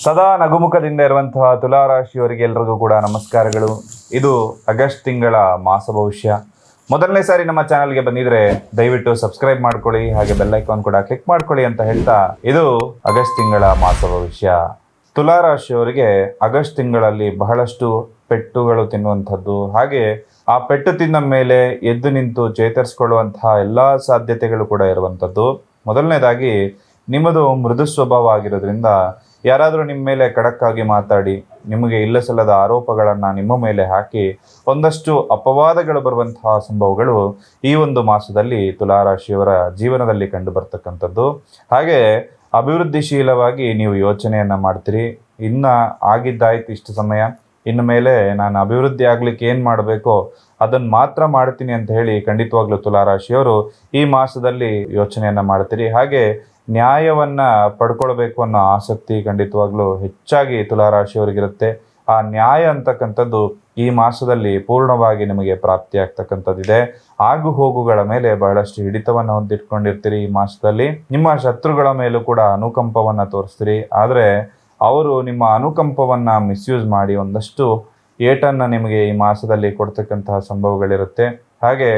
ಸದಾ ನಗುಮುಖದಿಂದ ಇರುವಂತಹ ತುಲಾ ರಾಶಿಯವರಿಗೆ ಎಲ್ರಿಗೂ ಕೂಡ ನಮಸ್ಕಾರಗಳು. ಇದು ಆಗಸ್ಟ್ ತಿಂಗಳ ಮಾಸ ಭವಿಷ್ಯ. ಮೊದಲನೇ ಸಾರಿ ನಮ್ಮ ಚಾನಲ್ಗೆ ಬಂದಿದ್ರೆ ದಯವಿಟ್ಟು ಸಬ್ಸ್ಕ್ರೈಬ್ ಮಾಡ್ಕೊಳ್ಳಿ, ಹಾಗೆ ಬೆಲ್ ಐಕಾನ್ ಕೂಡ ಕ್ಲಿಕ್ ಮಾಡ್ಕೊಳ್ಳಿ ಅಂತ ಹೇಳ್ತಾ, ಇದು ಆಗಸ್ಟ್ ತಿಂಗಳ ಮಾಸ ಭವಿಷ್ಯ. ತುಲಾ ರಾಶಿಯವರಿಗೆ ಆಗಸ್ಟ್ ತಿಂಗಳಲ್ಲಿ ಬಹಳಷ್ಟು ಪೆಟ್ಟುಗಳು ತಿನ್ನುವಂಥದ್ದು, ಹಾಗೆ ಆ ಪೆಟ್ಟು ತಿಂದ ಮೇಲೆ ಎದ್ದು ನಿಂತು ಚೇತರಿಸಿಕೊಳ್ಳುವಂತಹ ಎಲ್ಲ ಸಾಧ್ಯತೆಗಳು ಕೂಡ ಇರುವಂಥದ್ದು. ಮೊದಲನೇದಾಗಿ, ನಿಮ್ಮದು ಮೃದು ಸ್ವಭಾವ ಆಗಿರೋದ್ರಿಂದ ಯಾರಾದರೂ ನಿಮ್ಮ ಮೇಲೆ ಖಡಕ್ಕಾಗಿ ಮಾತಾಡಿ ನಿಮಗೆ ಇಲ್ಲಸಲ್ಲದ ಆರೋಪಗಳನ್ನು ನಿಮ್ಮ ಮೇಲೆ ಹಾಕಿ ಒಂದಷ್ಟು ಅಪವಾದಗಳು ಬರುವಂತಹ ಸಂಭವಗಳು ಈ ಒಂದು ಮಾಸದಲ್ಲಿ ತುಲಾರಾಶಿಯವರ ಜೀವನದಲ್ಲಿ ಕಂಡು ಬರ್ತಕ್ಕಂಥದ್ದು. ಹಾಗೆ ಅಭಿವೃದ್ಧಿಶೀಲವಾಗಿ ನೀವು ಯೋಚನೆಯನ್ನು ಮಾಡ್ತೀರಿ. ಇನ್ನು ಆಗಿದ್ದಾಯ್ತು ಇಷ್ಟು ಸಮಯ, ಇನ್ನು ಮೇಲೆ ನಾನು ಅಭಿವೃದ್ಧಿ ಆಗ್ಲಿಕ್ಕೆ ಏನು ಮಾಡಬೇಕೋ ಅದನ್ನು ಮಾತ್ರ ಮಾಡ್ತೀನಿ ಅಂತ ಹೇಳಿ ಖಂಡಿತವಾಗ್ಲೂ ತುಲಾರಾಶಿಯವರು ಈ ಮಾಸದಲ್ಲಿ ಯೋಚನೆಯನ್ನು ಮಾಡ್ತೀರಿ. ಹಾಗೆ ನ್ಯಾಯವನ್ನು ಪಡ್ಕೊಳ್ಬೇಕು ಅನ್ನೋ ಆಸಕ್ತಿ ಖಂಡಿತವಾಗ್ಲೂ ಹೆಚ್ಚಾಗಿ ತುಲಾರಾಶಿಯವರಿಗಿರುತ್ತೆ. ಆ ನ್ಯಾಯ ಅಂತಕ್ಕಂಥದ್ದು ಈ ಮಾಸದಲ್ಲಿ ಪೂರ್ಣವಾಗಿ ನಿಮಗೆ ಪ್ರಾಪ್ತಿ ಆಗ್ತಕ್ಕಂಥದ್ದಿದೆ. ಆಗು ಹೋಗುಗಳ ಮೇಲೆ ಬಹಳಷ್ಟು ಹಿಡಿತವನ್ನು ಹೊಂದಿಟ್ಕೊಂಡಿರ್ತೀರಿ. ಈ ಮಾಸದಲ್ಲಿ ನಿಮ್ಮ ಶತ್ರುಗಳ ಮೇಲೂ ಕೂಡ ಅನುಕಂಪವನ್ನು ತೋರಿಸ್ತೀರಿ. ಆದರೆ ಅವರು ನಿಮ್ಮ ಅನುಕಂಪವನ್ನು ಮಿಸ್ಯೂಸ್ ಮಾಡಿ ಒಂದಷ್ಟು ಏಟನ್ನು ನಿಮಗೆ ಈ ಮಾಸದಲ್ಲಿ ಕೊಡ್ತಕ್ಕಂತಹ ಸಂಭವಗಳಿರುತ್ತೆ. ಹಾಗೆ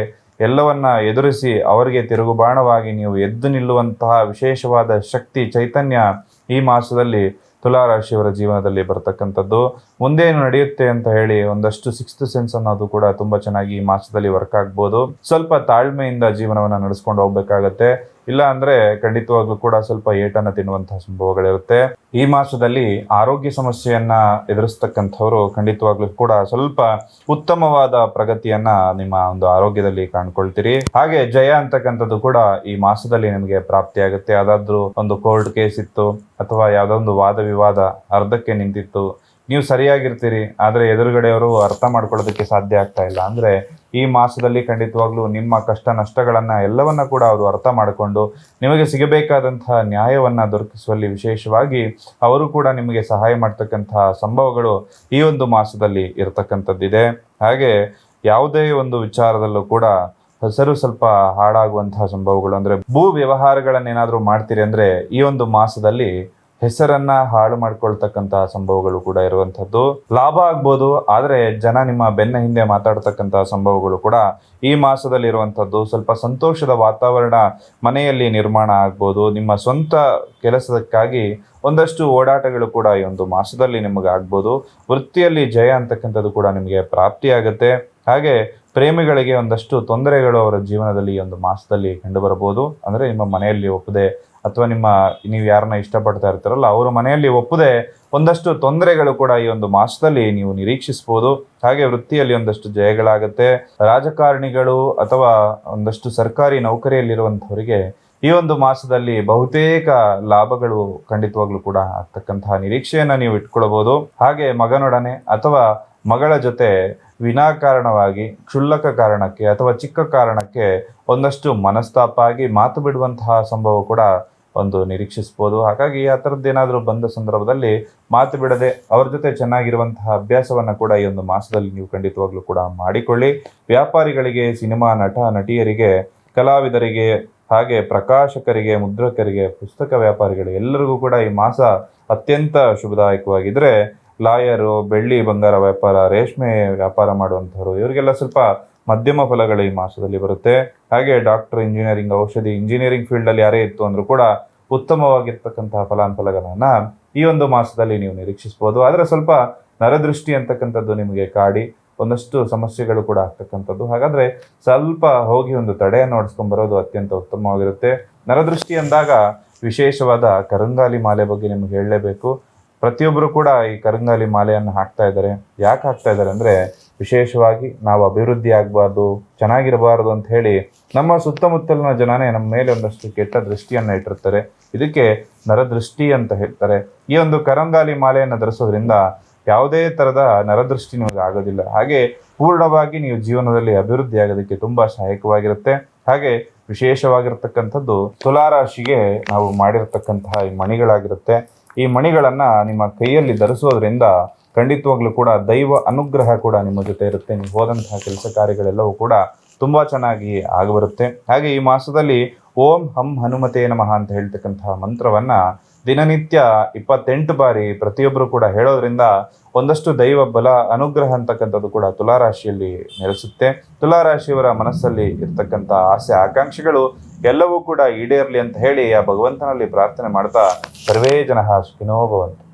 ಎಲ್ಲವನ್ನ ಎದುರಿಸಿ ಅವರಿಗೆ ತಿರುಗುಬಾಣವಾಗಿ ನೀವು ಎದ್ದು ನಿಲ್ಲುವಂತಹ ವಿಶೇಷವಾದ ಶಕ್ತಿ, ಚೈತನ್ಯ ಈ ಮಾಸದಲ್ಲಿ ತುಲಾರಾಶಿಯವರ ಜೀವನದಲ್ಲಿ ಬರ್ತಕ್ಕಂಥದ್ದು. ಮುಂದೇನು ನಡೆಯುತ್ತೆ ಅಂತ ಹೇಳಿ ಒಂದಷ್ಟು ಸಿಕ್ಸ್ತ್ ಸೆನ್ಸ್ ಅನ್ನೋದು ಕೂಡ ತುಂಬ ಚೆನ್ನಾಗಿ ಈ ಮಾಸದಲ್ಲಿ ವರ್ಕ್ ಆಗ್ಬೋದು. ಸ್ವಲ್ಪ ತಾಳ್ಮೆಯಿಂದ ಜೀವನವನ್ನು ನಡೆಸ್ಕೊಂಡು ಹೋಗ್ಬೇಕಾಗತ್ತೆ. ಇಲ್ಲ ಅಂದರೆ ಖಂಡಿತವಾಗ್ಲೂ ಕೂಡ ಸ್ವಲ್ಪ ಏಟನ್ನು ತಿನ್ನುವಂತಹ ಸಂಭವಗಳಿರುತ್ತೆ. ಈ ಮಾಸದಲ್ಲಿ ಆರೋಗ್ಯ ಸಮಸ್ಯೆಯನ್ನ ಎದುರಿಸ್ತಕ್ಕಂಥವ್ರು ಖಂಡಿತವಾಗ್ಲೂ ಕೂಡ ಸ್ವಲ್ಪ ಉತ್ತಮವಾದ ಪ್ರಗತಿಯನ್ನ ನಿಮ್ಮ ಒಂದು ಆರೋಗ್ಯದಲ್ಲಿ ಕಾಣ್ಕೊಳ್ತೀರಿ. ಹಾಗೆ ಜಯ ಅಂತಕ್ಕಂಥದ್ದು ಕೂಡ ಈ ಮಾಸದಲ್ಲಿ ನಿಮಗೆ ಪ್ರಾಪ್ತಿ ಆಗುತ್ತೆ. ಯಾವ್ದಾದ್ರು ಒಂದು ಕೋರ್ಟ್ ಕೇಸ್ ಇತ್ತು ಅಥವಾ ಯಾವುದೋ ಒಂದು ವಾದ ವಿವಾದ ಅರ್ಧಕ್ಕೆ ನಿಂತಿತ್ತು, ನೀವು ಸರಿಯಾಗಿರ್ತೀರಿ, ಆದರೆ ಎದುರುಗಡೆಯವರು ಅರ್ಥ ಮಾಡ್ಕೊಳ್ಳೋದಕ್ಕೆ ಸಾಧ್ಯ ಆಗ್ತಾ ಇಲ್ಲ ಅಂದರೆ ಈ ಮಾಸದಲ್ಲಿ ಖಂಡಿತವಾಗ್ಲೂ ನಿಮ್ಮ ಕಷ್ಟ ನಷ್ಟಗಳನ್ನು ಎಲ್ಲವನ್ನ ಕೂಡ ಅವರು ಅರ್ಥ ಮಾಡಿಕೊಂಡು ನಿಮಗೆ ಸಿಗಬೇಕಾದಂತಹ ನ್ಯಾಯವನ್ನು ದೊರಕಿಸುವಲ್ಲಿ ವಿಶೇಷವಾಗಿ ಅವರು ಕೂಡ ನಿಮಗೆ ಸಹಾಯ ಮಾಡ್ತಕ್ಕಂತಹ ಸಂಭವಗಳು ಈ ಒಂದು ಮಾಸದಲ್ಲಿ ಇರತಕ್ಕಂಥದ್ದಿದೆ. ಹಾಗೆ ಯಾವುದೇ ಒಂದು ವಿಚಾರದಲ್ಲೂ ಕೂಡ ಹೆಸರು ಸ್ವಲ್ಪ ಹಾಳಾಗುವಂತಹ ಸಂಭವಗಳು, ಅಂದರೆ ಭೂ ವ್ಯವಹಾರಗಳನ್ನೇನಾದರೂ ಮಾಡ್ತೀರಿ ಅಂದರೆ ಈ ಒಂದು ಮಾಸದಲ್ಲಿ ಹೆಸರನ್ನ ಹಾಳು ಮಾಡ್ಕೊಳ್ತಕ್ಕಂತಹ ಸಂಭವಗಳು ಕೂಡ ಇರುವಂಥದ್ದು. ಲಾಭ ಆಗ್ಬೋದು, ಆದರೆ ಜನ ನಿಮ್ಮ ಬೆನ್ನ ಹಿಂದೆ ಮಾತಾಡ್ತಕ್ಕಂತಹ ಸಂಭವಗಳು ಕೂಡ ಈ ಮಾಸದಲ್ಲಿ ಇರುವಂಥದ್ದು. ಸ್ವಲ್ಪ ಸಂತೋಷದ ವಾತಾವರಣ ಮನೆಯಲ್ಲಿ ನಿರ್ಮಾಣ ಆಗ್ಬೋದು. ನಿಮ್ಮ ಸ್ವಂತ ಕೆಲಸಕ್ಕಾಗಿ ಒಂದಷ್ಟು ಓಡಾಟಗಳು ಕೂಡ ಈ ಒಂದು ಮಾಸದಲ್ಲಿ ನಿಮಗೆ ಆಗ್ಬೋದು. ವೃತ್ತಿಯಲ್ಲಿ ಜಯ ಅಂತಕ್ಕಂಥದ್ದು ಕೂಡ ನಿಮಗೆ ಪ್ರಾಪ್ತಿಯಾಗುತ್ತೆ. ಹಾಗೆ ಪ್ರೇಮಿಗಳಿಗೆ ಒಂದಷ್ಟು ತೊಂದರೆಗಳು ಅವರ ಜೀವನದಲ್ಲಿ ಈ ಒಂದು ಮಾಸದಲ್ಲಿ ಕಂಡು ಬರಬಹುದು. ಅಂದರೆ ನಿಮ್ಮ ಮನೆಯಲ್ಲಿ ಒಪ್ಪದೆ ಅಥವಾ ನೀವು ಯಾರನ್ನ ಇಷ್ಟಪಡ್ತಾ ಇರ್ತಾರಲ್ಲ ಅವರ ಮನೆಯಲ್ಲಿ ಒಪ್ಪದೆ ಒಂದಷ್ಟು ತೊಂದರೆಗಳು ಕೂಡ ಈ ಒಂದು ಮಾಸದಲ್ಲಿ ನೀವು ನಿರೀಕ್ಷಿಸಬಹುದು. ಹಾಗೆ ವೃತ್ತಿಯಲ್ಲಿ ಒಂದಷ್ಟು ಜಯಗಳಾಗುತ್ತೆ. ರಾಜಕಾರಣಿಗಳು ಅಥವಾ ಒಂದಷ್ಟು ಸರ್ಕಾರಿ ನೌಕರಿಯಲ್ಲಿರುವಂಥವರಿಗೆ ಈ ಒಂದು ಮಾಸದಲ್ಲಿ ಬಹುತೇಕ ಲಾಭಗಳು ಖಂಡಿತವಾಗ್ಲೂ ಕೂಡ ಆಗ್ತಕ್ಕಂತಹ ನಿರೀಕ್ಷೆಯನ್ನು ನೀವು ಇಟ್ಕೊಳ್ಬಹುದು. ಹಾಗೆ ಮಗನೊಡನೆ ಅಥವಾ ಮಗಳ ಜೊತೆ ವಿನಾಕಾರಣವಾಗಿ ಕ್ಷುಲ್ಲಕ ಕಾರಣಕ್ಕೆ ಅಥವಾ ಚಿಕ್ಕ ಕಾರಣಕ್ಕೆ ಒಂದಷ್ಟು ಮನಸ್ತಾಪ ಆಗಿ ಮಾತು ಬಿಡುವಂತಹ ಸಂಭವ ಕೂಡ ಒಂದು ನಿರೀಕ್ಷಿಸ್ಬೋದು. ಹಾಗಾಗಿ ಆ ಥರದ್ದೇನಾದರೂ ಬಂದ ಸಂದರ್ಭದಲ್ಲಿ ಮಾತು ಬಿಡದೆ ಅವ್ರ ಜೊತೆ ಚೆನ್ನಾಗಿರುವಂತಹ ಅಭ್ಯಾಸವನ್ನು ಕೂಡ ಈ ಒಂದು ಮಾಸದಲ್ಲಿ ನೀವು ಖಂಡಿತವಾಗ್ಲೂ ಕೂಡ ಮಾಡಿಕೊಳ್ಳಿ. ವ್ಯಾಪಾರಿಗಳಿಗೆ, ಸಿನಿಮಾ ನಟ ನಟಿಯರಿಗೆ, ಕಲಾವಿದರಿಗೆ, ಹಾಗೆ ಪ್ರಕಾಶಕರಿಗೆ, ಮುದ್ರಕರಿಗೆ, ಪುಸ್ತಕ ವ್ಯಾಪಾರಿಗಳಿಗೆ ಎಲ್ಲರಿಗೂ ಕೂಡ ಈ ಮಾಸ ಅತ್ಯಂತ ಶುಭದಾಯಕವಾಗಿದ್ದರೆ ಲಾಯರು, ಬೆಳ್ಳಿ ಬಂಗಾರ ವ್ಯಾಪಾರ, ರೇಷ್ಮೆ ವ್ಯಾಪಾರ ಮಾಡುವಂಥವ್ರು ಇವರಿಗೆಲ್ಲ ಸ್ವಲ್ಪ ಮಧ್ಯಮ ಫಲಗಳು ಈ ಮಾಸದಲ್ಲಿ ಬರುತ್ತೆ. ಹಾಗೆ ಡಾಕ್ಟರ್, ಇಂಜಿನಿಯರಿಂಗ್, ಔಷಧಿ, ಇಂಜಿನಿಯರಿಂಗ್ ಫೀಲ್ಡಲ್ಲಿ ಯಾರೇ ಇತ್ತು ಅಂದರೂ ಕೂಡ ಉತ್ತಮವಾಗಿರ್ತಕ್ಕಂತಹ ಫಲಾನುಫಲಗಳನ್ನು ಈ ಒಂದು ಮಾಸದಲ್ಲಿ ನೀವು ನಿರೀಕ್ಷಿಸ್ಬೋದು. ಆದರೆ ಸ್ವಲ್ಪ ನರದೃಷ್ಟಿ ಅಂತಕ್ಕಂಥದ್ದು ನಿಮಗೆ ಕಾಡಿ ಒಂದಷ್ಟು ಸಮಸ್ಯೆಗಳು ಕೂಡ ಆಗ್ತಕ್ಕಂಥದ್ದು. ಹಾಗಾದರೆ ಸ್ವಲ್ಪ ಹೋಗಿ ಒಂದು ತಡೆಯನ್ನು ಹೊಡೆಸ್ಕೊಂಡ್ಬರೋದು ಅತ್ಯಂತ ಉತ್ತಮವಾಗಿರುತ್ತೆ. ನರದೃಷ್ಟಿ ಅಂದಾಗ ವಿಶೇಷವಾದ ಕರಂಗಾಲಿ ಮಾಲೆ ಬಗ್ಗೆ ನಿಮ್ಗೆ ಹೇಳಲೇಬೇಕು. ಪ್ರತಿಯೊಬ್ಬರು ಕೂಡ ಈ ಕರಂಗಾಲಿ ಮಾಲೆಯನ್ನು ಹಾಕ್ತಾ ಇದ್ದಾರೆ. ಯಾಕೆ ಹಾಕ್ತಾ ಇದ್ದಾರೆ ಅಂದರೆ ವಿಶೇಷವಾಗಿ ನಾವು ಅಭಿವೃದ್ಧಿ ಆಗಬಾರ್ದು, ಚೆನ್ನಾಗಿರಬಾರ್ದು ಅಂತ ಹೇಳಿ ನಮ್ಮ ಸುತ್ತಮುತ್ತಲಿನ ಜನನೇ ನಮ್ಮ ಮೇಲೆ ಒಂದಷ್ಟು ಕೆಟ್ಟ ದೃಷ್ಟಿಯನ್ನು ಇಟ್ಟಿರ್ತಾರೆ. ಇದಕ್ಕೆ ನರದೃಷ್ಟಿ ಅಂತ ಹೇಳ್ತಾರೆ. ಈ ಒಂದು ಕರಂಗಾಲಿ ಮಾಲೆಯನ್ನು ಧರಿಸೋದ್ರಿಂದ ಯಾವುದೇ ಥರದ ನರದೃಷ್ಟಿ ನಿಮಗೆ ಆಗೋದಿಲ್ಲ. ಹಾಗೆ ಪೂರ್ಣವಾಗಿ ನೀವು ಜೀವನದಲ್ಲಿ ಅಭಿವೃದ್ಧಿ ಆಗೋದಕ್ಕೆ ತುಂಬ ಸಹಾಯಕವಾಗಿರುತ್ತೆ. ಹಾಗೆ ವಿಶೇಷವಾಗಿರ್ತಕ್ಕಂಥದ್ದು ತುಲಾರಾಶಿಗೆ ನಾವು ಮಾಡಿರ್ತಕ್ಕಂತಹ ಈ ಮಣಿಗಳಾಗಿರುತ್ತೆ. ಈ ಮಣಿಗಳನ್ನು ನಿಮ್ಮ ಕೈಯಲ್ಲಿ ಧರಿಸೋದ್ರಿಂದ ಖಂಡಿತವಾಗ್ಲೂ ಕೂಡ ದೈವ ಅನುಗ್ರಹ ಕೂಡ ನಿಮ್ಮ ಜೊತೆ ಇರುತ್ತೆ. ನೀವು ಹೋದಂತಹ ಕೆಲಸ ಕಾರ್ಯಗಳೆಲ್ಲವೂ ಕೂಡ ತುಂಬ ಚೆನ್ನಾಗಿ ಆಗಬರುತ್ತೆ. ಹಾಗೆ ಈ ಮಾಸದಲ್ಲಿ ಓಂ ಹಂ ಹನುಮತೇ ನಮಃ ಅಂತ ಹೇಳ್ತಕ್ಕಂತಹ ಮಂತ್ರವನ್ನು ದಿನನಿತ್ಯ 28 ಬಾರಿ ಪ್ರತಿಯೊಬ್ಬರು ಕೂಡ ಹೇಳೋದ್ರಿಂದ ಒಂದಷ್ಟು ದೈವ ಬಲ ಅನುಗ್ರಹ ಅಂತಕ್ಕಂಥದ್ದು ಕೂಡ ತುಲಾರಾಶಿಯಲ್ಲಿ ನೆಲೆಸುತ್ತೆ. ತುಲಾರಾಶಿಯವರ ಮನಸ್ಸಲ್ಲಿ ಇರ್ತಕ್ಕಂಥ ಆಸೆ ಆಕಾಂಕ್ಷೆಗಳು ಎಲ್ಲವೂ ಕೂಡ ಈಡೇರಲಿ ಅಂತ ಹೇಳಿ ಆ ಭಗವಂತನಲ್ಲಿ ಪ್ರಾರ್ಥನೆ ಮಾಡ್ತಾ ಸರ್ವೇ ಜನಃ ಸುಖಿನೋ ಭವಂತು.